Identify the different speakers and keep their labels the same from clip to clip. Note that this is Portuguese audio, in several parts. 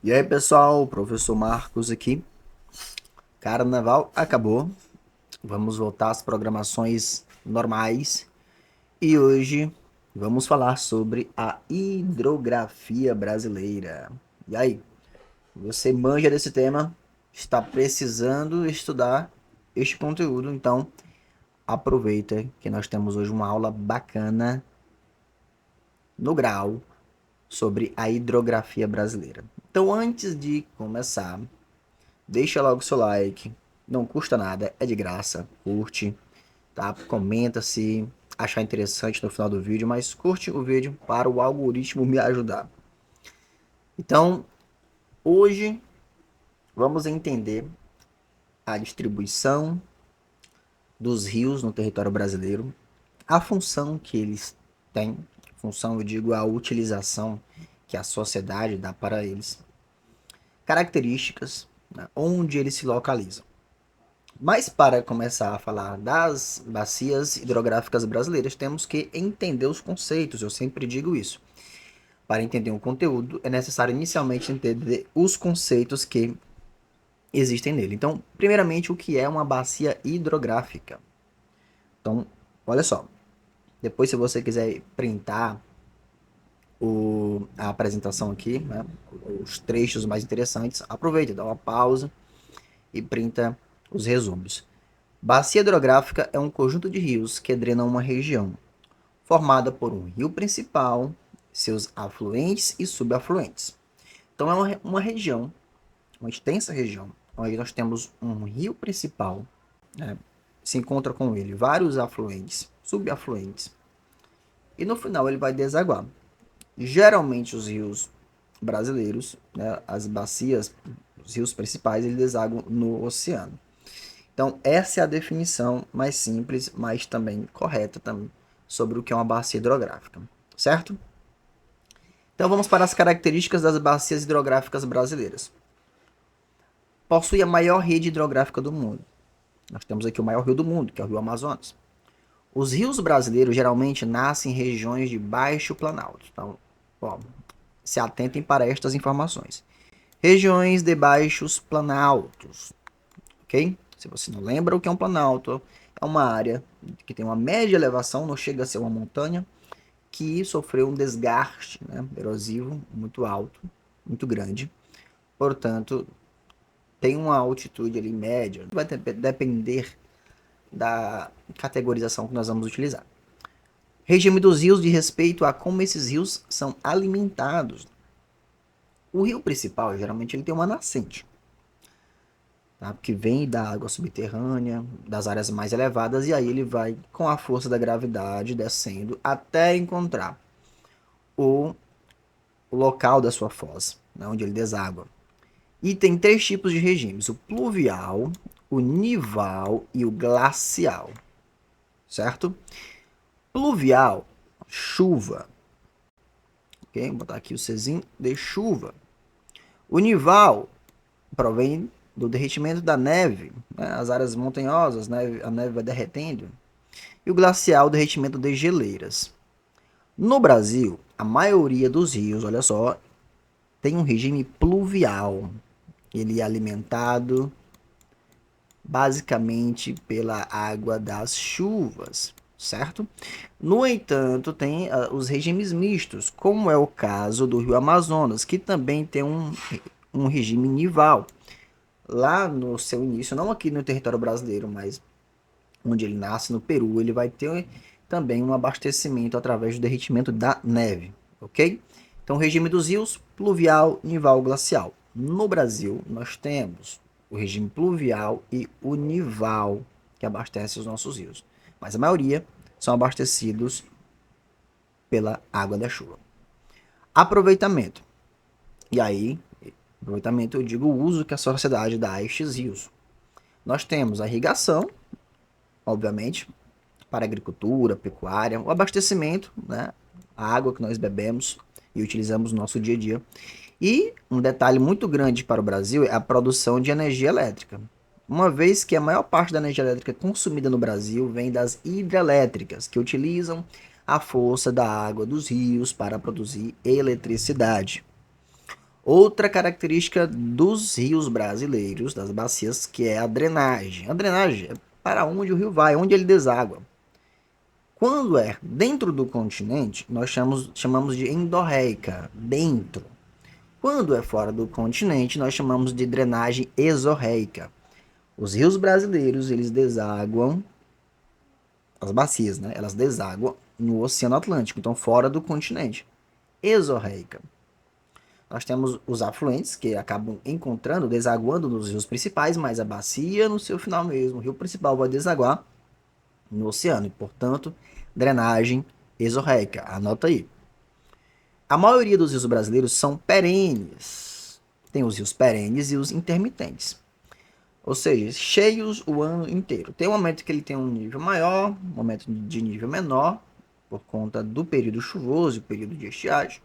Speaker 1: E aí, pessoal, professor Marcos aqui. Carnaval acabou. Vamos voltar às programações normais. E hoje vamos falar sobre a hidrografia brasileira. E aí, você manja desse tema? Está precisando estudar este conteúdo? Então, aproveita que nós temos hoje uma aula bacana no grau sobre a hidrografia brasileira. Então, antes de começar, deixa logo o seu like, não custa nada, é de graça, curte, tá? Comenta se achar interessante no final do vídeo, mas curte o vídeo para o algoritmo me ajudar. Então, hoje vamos entender a distribuição dos rios no território brasileiro, a função que eles têm, função eu digo a utilização que a sociedade dá para eles, características, né, onde eles se localizam. Mas para começar a falar das bacias hidrográficas brasileiras, temos que entender os conceitos. Eu sempre digo isso. Para entender um conteúdo, é necessário inicialmente entender os conceitos que existem nele. Então, primeiramente, o que é uma bacia hidrográfica? Então, olha só. Depois, se você quiser printar a apresentação aqui, né, os trechos mais interessantes, aproveita, dá uma pausa e printa os resumos. Bacia hidrográfica é um conjunto de rios que drenam uma região, formada por um rio principal, seus afluentes e subafluentes. Então é uma região, uma extensa região, onde nós temos um rio principal, né, se encontra com ele vários afluentes, subafluentes, e no final ele vai desaguar. Geralmente os rios brasileiros, né, as bacias, os rios principais, eles desaguam no oceano. Então, essa é a definição mais simples, mas também correta também, sobre o que é uma bacia hidrográfica, certo? Então, vamos para as características das bacias hidrográficas brasileiras. Possui a maior rede hidrográfica do mundo. Nós temos aqui o maior rio do mundo, que é o Rio Amazonas. Os rios brasileiros geralmente nascem em regiões de baixo planalto. Então, ó, se atentem para estas informações. Regiões de baixos planaltos, ok? Se você não lembra o que é um planalto, é uma área que tem uma média elevação, não chega a ser uma montanha, que sofreu um desgaste, né, erosivo muito alto, muito grande. Portanto, tem uma altitude ali média, vai depender da categorização que nós vamos utilizar. Regime dos rios de respeito a como esses rios são alimentados. O rio principal, geralmente, ele tem uma nascente, tá? Que vem da água subterrânea, das áreas mais elevadas, e aí ele vai, com a força da gravidade, descendo até encontrar o, o local da sua foz, né, onde ele deságua. E tem três tipos de regimes: o pluvial, o nival e o glacial, certo? Pluvial, chuva, ok? Vou botar aqui o Czinho de chuva. O nival provém do derretimento da neve, né? As áreas montanhosas, né? A neve vai derretendo. E o glacial, o derretimento de geleiras. No Brasil, a maioria dos rios, olha só, tem um regime pluvial. Ele é alimentado basicamente pela água das chuvas, certo? No entanto, tem os regimes mistos, como é o caso do Rio Amazonas, que também tem um regime nival. Lá no seu início, não aqui no território brasileiro, mas onde ele nasce, no Peru, ele vai ter também um abastecimento através do derretimento da neve, ok? Então, regime dos rios, pluvial, nival, glacial. No Brasil, nós temos o regime pluvial e o nival, que abastece os nossos rios. Mas a maioria são abastecidos pela água da chuva. Aproveitamento. E aí, aproveitamento eu digo o uso que a sociedade dá a estes rios. Nós temos a irrigação, obviamente, para agricultura, pecuária, o abastecimento, né, a água que nós bebemos e utilizamos no nosso dia a dia. E um detalhe muito grande para o Brasil é a produção de energia elétrica. Uma vez que a maior parte da energia elétrica consumida no Brasil vem das hidrelétricas, que utilizam a força da água dos rios para produzir eletricidade. Outra característica dos rios brasileiros, das bacias, que é a drenagem. A drenagem é para onde o rio vai, onde ele deságua. Quando é dentro do continente, nós chamamos de endorreica, dentro. Quando é fora do continente, nós chamamos de drenagem exorreica. Os rios brasileiros, eles desaguam, as bacias, né? Elas desaguam no Oceano Atlântico, então fora do continente. Exorreica. Nós temos os afluentes, que acabam encontrando, desaguando nos rios principais, mas a bacia no seu final mesmo. O rio principal vai desaguar no oceano, e, portanto, drenagem exorreica. Anota aí. A maioria dos rios brasileiros são perenes. Tem os rios perenes e os intermitentes. Ou seja, cheios o ano inteiro. Tem um momento que ele tem um nível maior, um momento de nível menor, por conta do período chuvoso e período de estiagem.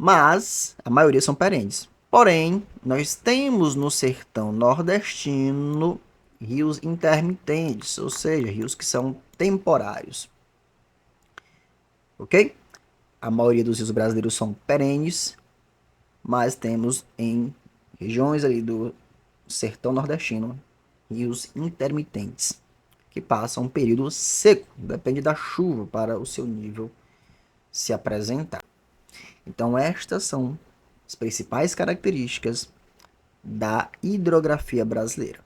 Speaker 1: Mas a maioria são perenes. Porém, nós temos no sertão nordestino rios intermitentes, ou seja, rios que são temporários. Ok? A maioria dos rios brasileiros são perenes, mas temos em regiões ali do sertão nordestino rios intermitentes, que passam um período seco, depende da chuva para o seu nível se apresentar. Então, estas são as principais características da hidrografia brasileira.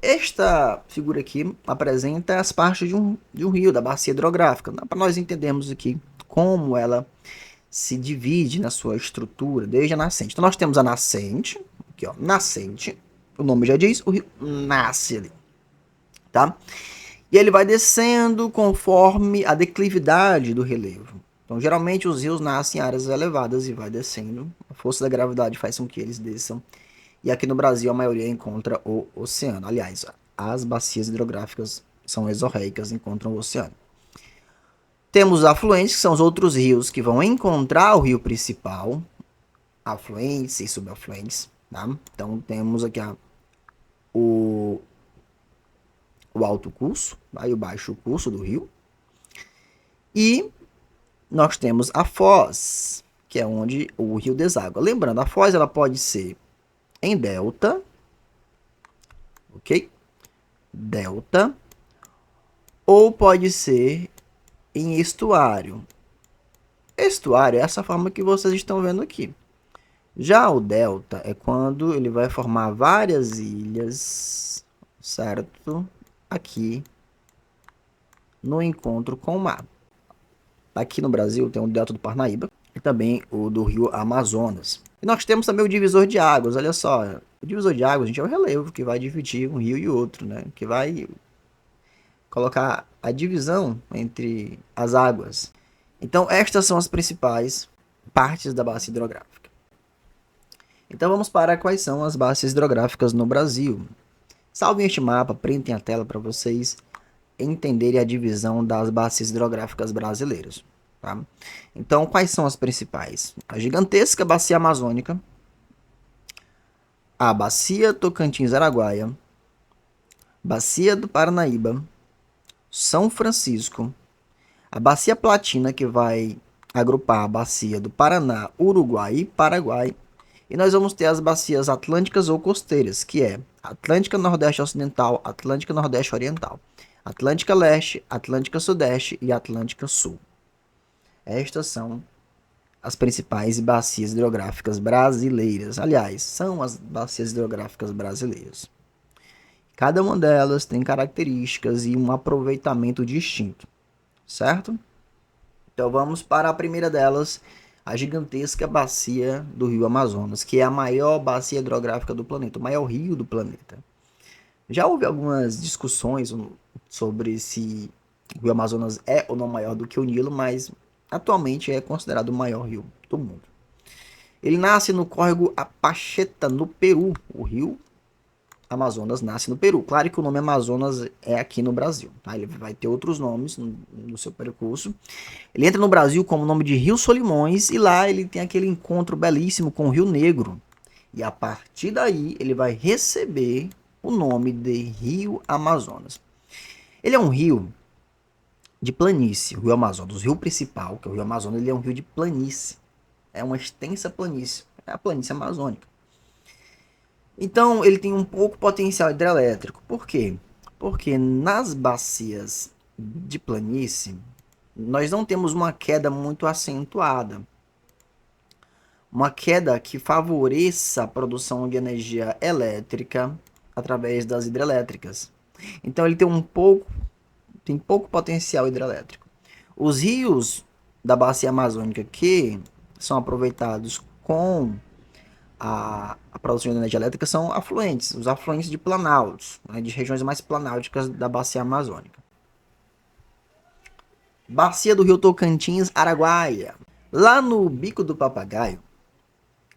Speaker 1: Esta figura aqui apresenta as partes de um rio, da bacia hidrográfica, para nós entendermos aqui como ela se divide na sua estrutura desde a nascente. Então, nós temos a nascente, aqui ó, nascente, o nome já diz, o rio nasce ali, tá? E ele vai descendo conforme a declividade do relevo. Então, geralmente, os rios nascem em áreas elevadas e vai descendo. A força da gravidade faz com que eles desçam. E aqui no Brasil, a maioria encontra o oceano. Aliás, as bacias hidrográficas são exorreicas, encontram o oceano. Temos os afluentes, que são os outros rios que vão encontrar o rio principal. Afluentes e subafluentes. Tá? Então, temos aqui o alto curso, tá? E o baixo curso do rio. E nós temos a foz, que é onde o rio deságua. Lembrando, a foz ela pode ser em delta, ok? Delta, ou pode ser em estuário. Estuário é essa forma que vocês estão vendo aqui. Já o delta é quando ele vai formar várias ilhas, certo? Aqui no encontro com o mar. Aqui no Brasil tem o delta do Parnaíba e também o do rio Amazonas. E nós temos também o divisor de águas, olha só. O divisor de águas, gente, é o relevo que vai dividir um rio e outro, né? Que vai colocar a divisão entre as águas. Então, estas são as principais partes da bacia hidrográfica. Então, vamos para quais são as bacias hidrográficas no Brasil. Salvem este mapa, printem a tela para vocês entenderem a divisão das bacias hidrográficas brasileiras. Tá? Então, quais são as principais? A gigantesca bacia amazônica, a bacia Tocantins-Araguaia, bacia do Paranaíba, São Francisco, a bacia Platina, que vai agrupar a bacia do Paraná, Uruguai e Paraguai, e nós vamos ter as bacias atlânticas ou costeiras, que é Atlântica Nordeste Ocidental, Atlântica Nordeste Oriental, Atlântica Leste, Atlântica Sudeste e Atlântica Sul. Estas são as principais bacias hidrográficas brasileiras. Aliás, são as bacias hidrográficas brasileiras. Cada uma delas tem características e um aproveitamento distinto, certo? Então vamos para a primeira delas, a gigantesca bacia do Rio Amazonas, que é a maior bacia hidrográfica do planeta, o maior rio do planeta. Já houve algumas discussões sobre se o Rio Amazonas é ou não maior do que o Nilo, mas atualmente é considerado o maior rio do mundo. Ele nasce no córrego Apacheta, no Peru. O rio Amazonas nasce no Peru. Claro que o nome Amazonas é aqui no Brasil. Tá? Ele vai ter outros nomes no seu percurso. Ele entra no Brasil como nome de Rio Solimões e lá ele tem aquele encontro belíssimo com o Rio Negro. E a partir daí ele vai receber o nome de Rio Amazonas. Ele é um rio de planície, o Rio Amazonas. O rio principal, que é o Rio Amazonas, ele é um rio de planície. É uma extensa planície. é a planície amazônica. Então, ele tem um pouco potencial hidrelétrico. Por quê? Porque nas bacias de planície, nós não temos uma queda muito acentuada. Uma queda que favoreça a produção de energia elétrica através das hidrelétricas. Então, ele tem pouco potencial hidrelétrico. Os rios da bacia amazônica que são aproveitados com a produção de energia elétrica são afluentes, os afluentes de planaltos, né, de regiões mais planálticas da bacia amazônica. Bacia do rio Tocantins, Araguaia. Lá no Bico do Papagaio,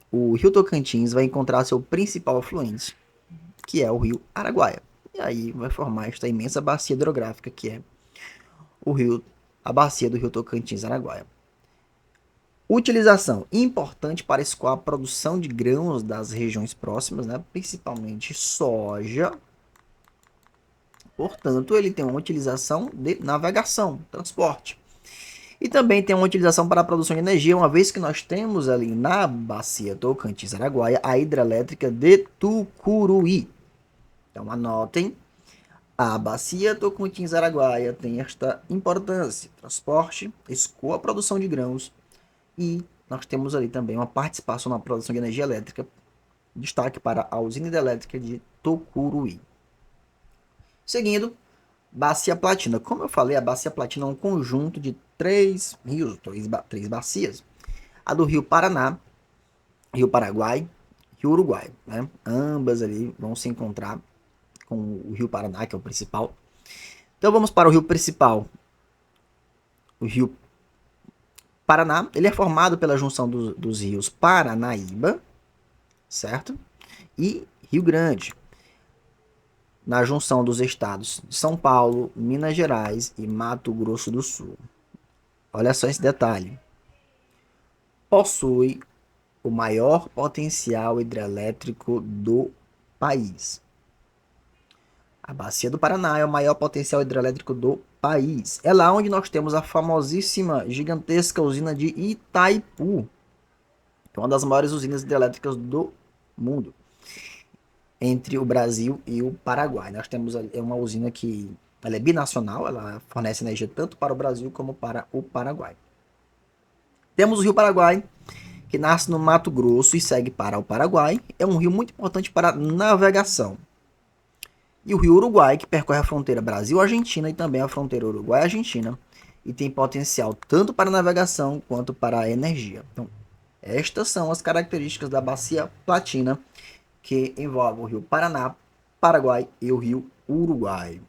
Speaker 1: o rio Tocantins vai encontrar seu principal afluente, que é o rio Araguaia. E aí vai formar esta imensa bacia hidrográfica que é a bacia do rio Tocantins, Araguaia. Utilização importante para escoar a produção de grãos das regiões próximas, né? Principalmente soja. Portanto, ele tem uma utilização de navegação, transporte. E também tem uma utilização para a produção de energia, uma vez que nós temos ali na bacia Tocantins-Araguaia a hidrelétrica de Tucuruí. Então anotem, a bacia Tocantins-Araguaia tem esta importância: transporte, escoa a produção de grãos. E nós temos ali também uma participação na produção de energia elétrica. Destaque para a usina hidrelétrica de Tucuruí. Seguindo, Bacia Platina. Como eu falei, a Bacia Platina é um conjunto de três rios, três bacias. A do Rio Paraná, Rio Paraguai, Rio Uruguai. Né? Ambas ali vão se encontrar com o Rio Paraná, que é o principal. Então vamos para o rio principal. O Rio Paraná, ele é formado pela junção dos rios Paranaíba, certo? E Rio Grande, na junção dos estados de São Paulo, Minas Gerais e Mato Grosso do Sul. Olha só esse detalhe. Possui o maior potencial hidrelétrico do país. A Bacia do Paraná é o maior potencial hidrelétrico do país. É lá onde nós temos a famosíssima, gigantesca usina de Itaipu, que é uma das maiores usinas hidrelétricas do mundo, entre o Brasil e o Paraguai. Nós temos uma usina que ela é binacional, ela fornece energia tanto para o Brasil como para o Paraguai. Temos o Rio Paraguai, que nasce no Mato Grosso e segue para o Paraguai. É um rio muito importante para navegação. E o Rio Uruguai, que percorre a fronteira Brasil-Argentina e também a fronteira Uruguai-Argentina, e tem potencial tanto para navegação quanto para a energia. Então, estas são as características da Bacia Platina, que envolve o Rio Paraná, Paraguai e o Rio Uruguai.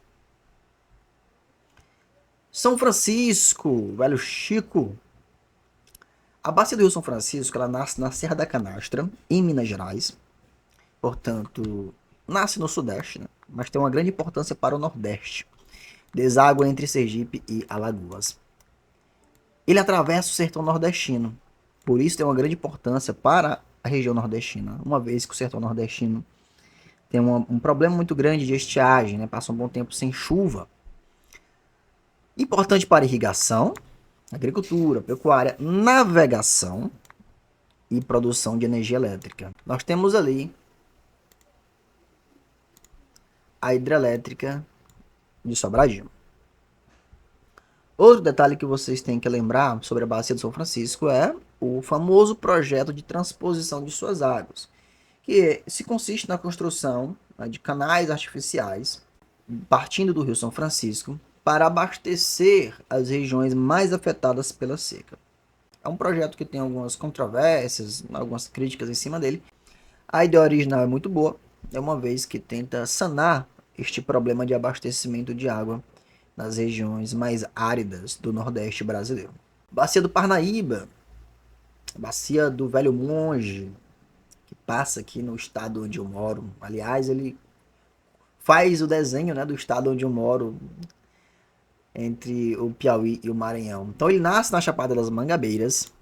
Speaker 1: São Francisco, velho Chico. A Bacia do Rio São Francisco, ela nasce na Serra da Canastra, em Minas Gerais. Portanto, nasce no Sudeste, né? Mas tem uma grande importância para o Nordeste. Deságua entre Sergipe e Alagoas. Ele atravessa o sertão nordestino. Por isso tem uma grande importância para a região nordestina. Uma vez que o sertão nordestino tem um problema muito grande de estiagem, né? Passa um bom tempo sem chuva. Importante para irrigação, agricultura, pecuária, navegação e produção de energia elétrica. Nós temos ali a hidrelétrica de Sobradinho. Outro detalhe que vocês têm que lembrar sobre a Bacia do São Francisco é o famoso projeto de transposição de suas águas, que se consiste na construção, né, de canais artificiais partindo do Rio São Francisco para abastecer as regiões mais afetadas pela seca. É um projeto que tem algumas controvérsias, algumas críticas em cima dele. A ideia original é muito boa, é uma vez que tenta sanar este problema de abastecimento de água nas regiões mais áridas do Nordeste brasileiro. Bacia do Parnaíba, Bacia do Velho Monge, que passa aqui no estado onde eu moro. Aliás, ele faz o desenho, né, do estado onde eu moro, entre o Piauí e o Maranhão. Então ele nasce na Chapada das Mangabeiras,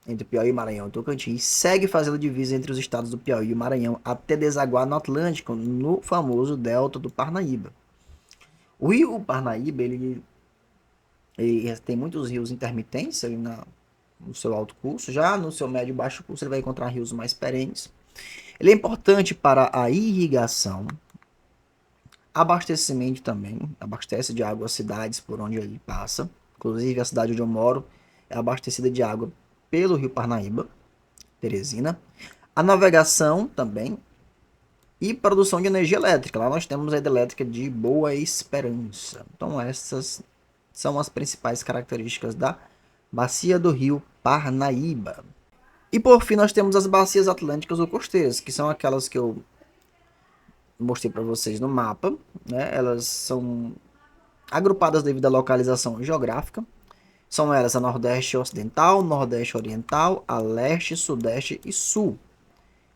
Speaker 1: entre o Piauí, Maranhão e Tocantins, segue fazendo divisa entre os estados do Piauí e o Maranhão até desaguar no Atlântico, no famoso Delta do Parnaíba. O rio Parnaíba, ele tem muitos rios intermitentes ali no seu alto curso. Já no seu médio e baixo curso, ele vai encontrar rios mais perenes. Ele é importante para a irrigação, abastecimento também, abastece de água as cidades por onde ele passa. Inclusive, a cidade onde eu moro é abastecida de água pelo rio Parnaíba, Teresina. A navegação também e produção de energia elétrica. Lá nós temos a hidrelétrica de Boa Esperança. Então, essas são as principais características da bacia do rio Parnaíba. E por fim, nós temos as bacias atlânticas ou costeiras, que são aquelas que eu mostrei para vocês no mapa, né? Elas são agrupadas devido à localização geográfica. São elas a Nordeste Ocidental, Nordeste Oriental, a Leste, Sudeste e Sul.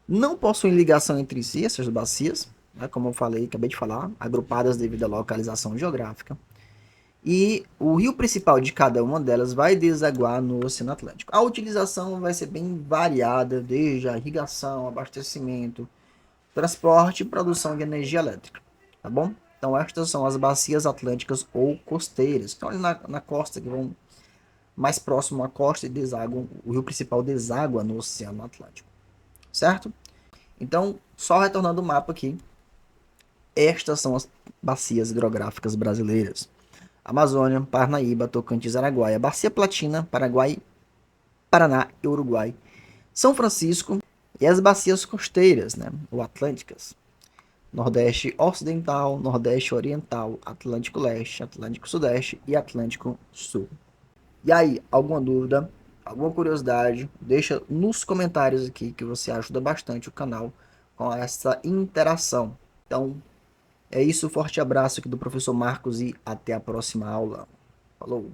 Speaker 1: Não possuem ligação entre si essas bacias, né? Como eu falei, acabei de falar, agrupadas devido à localização geográfica. E o rio principal de cada uma delas vai desaguar no Oceano Atlântico. A utilização vai ser bem variada, desde a irrigação, abastecimento, transporte e produção de energia elétrica, tá bom? Então estas são as bacias atlânticas ou costeiras, que estão ali na costa, que vão mais próximo à costa e desaguam, o rio principal deságua no Oceano Atlântico, certo? Então, só retornando o mapa aqui, estas são as bacias hidrográficas brasileiras. Amazônia, Parnaíba, Tocantins, Araguaia, Bacia Platina, Paraguai, Paraná e Uruguai, São Francisco e as bacias costeiras, né, ou atlânticas. Nordeste Ocidental, Nordeste Oriental, Atlântico Leste, Atlântico Sudeste e Atlântico Sul. E aí, alguma dúvida, alguma curiosidade, deixa nos comentários aqui que você ajuda bastante o canal com essa interação. Então, é isso, forte abraço aqui do professor Marcos e até a próxima aula. Falou!